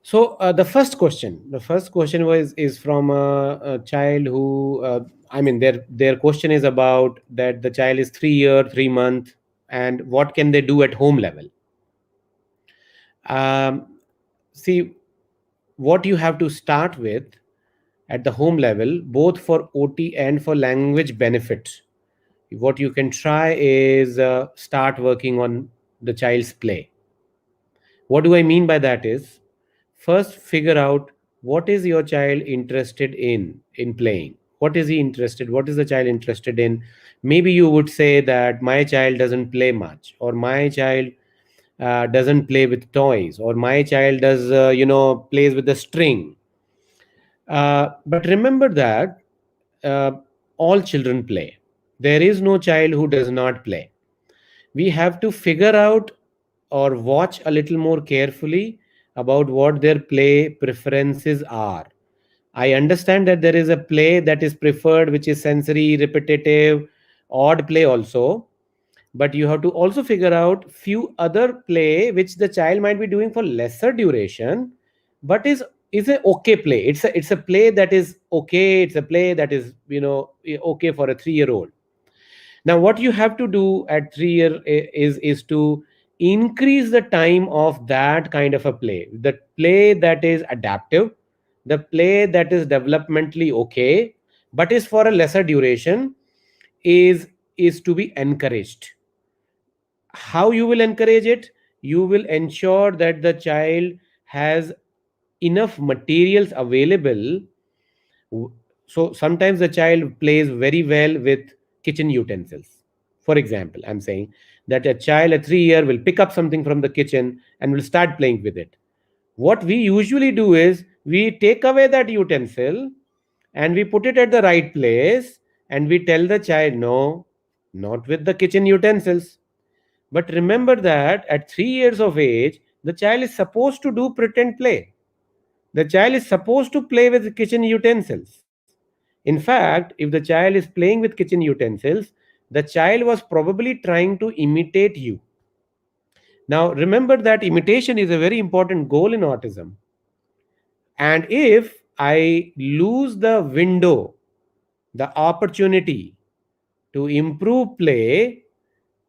So the first question is from a child who, I mean, their question is about that the child is 3 year, 3 month, and what can they do at home level? Um, See, what you have to start with at the home level, both for OT and for language benefits, what you can try is start working on the child's play. What do I mean by that is, first figure out what is your child interested in playing. What is he interested? What is the child interested in? Maybe you would say that my child doesn't play much, or my child doesn't play with toys, or my child does plays with the string. But remember that uh, all children play. There is no child who does not play. We have to figure out or watch a little more carefully about what their play preferences are. I understand that there is a play that is preferred, which is sensory, repetitive, odd play also. But you have to also figure out few other play which the child might be doing for lesser duration, but is a okay play. It's a play that is okay. It's a play that is okay for a 3 year old. Now what you have to do at 3 year is to increase the time of that kind of a play, the play that is adaptive, the play that is developmentally okay but is for a lesser duration, is to be encouraged. How you will encourage it? You will ensure that the child has enough materials available. So sometimes the child plays very well with kitchen utensils. For example, I'm saying that a child at 3 year will pick up something from the kitchen and will start playing with it. What we usually do is we take away that utensil and we put it at the right place, and we tell the child, no, not with the kitchen utensils. But remember that at 3 years of age, the child is supposed to do pretend play. The child is supposed to play with kitchen utensils. In fact, if the child is playing with kitchen utensils, the child was probably trying to imitate you. Now, remember that imitation is a very important goal in autism. And if I lose the window, the opportunity to improve play,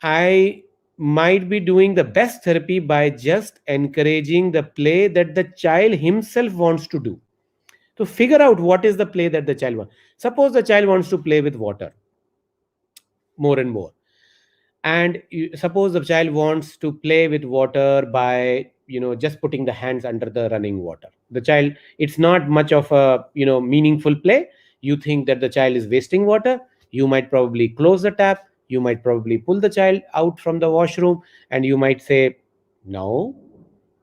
I might be doing the best therapy by just encouraging the play that the child himself wants to do. So figure out what is the play that the child wants. Suppose the child wants to play with water more and more. And suppose the child wants to play with water by just putting the hands under the running water. The child, it's not much of a meaningful play. You think that the child is wasting water. You might probably close the tap. You might probably pull the child out from the washroom, and you might say, no,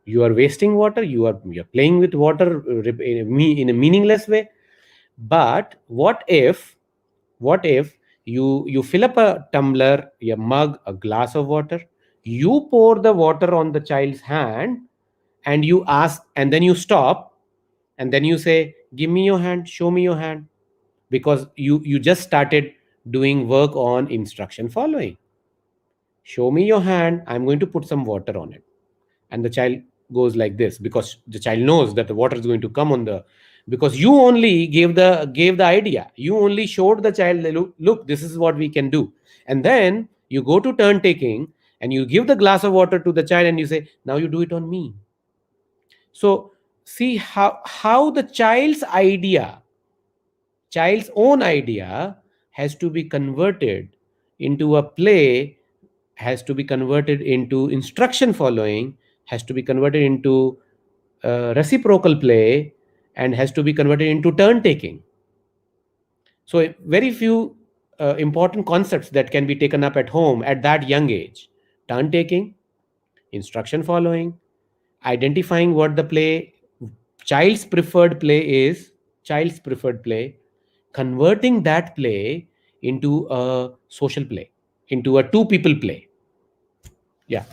you are wasting water. You're playing with water in a meaningless way. But what if you fill up a tumbler, a mug, a glass of water, you pour the water on the child's hand, and you ask, and then you stop, and then you say, give me your hand, show me your hand, because you just started doing work on instruction following. Show me your hand, I'm going to put some water on it. And the child goes like this, because the child knows that the water is going to come on the, because you only gave the idea, you only showed the child, look, this is what we can do. And then you go to turn taking, and you give the glass of water to the child, and you say, now you do it on me. So see how the child's own idea has to be converted into a play, has to be converted into instruction following, has to be converted into reciprocal play, and has to be converted into turn taking. So very few important concepts that can be taken up at home at that young age: turn taking, instruction following, identifying what the play, child's preferred play is, child's preferred play, converting that play into a social play, into a two people play. Yeah.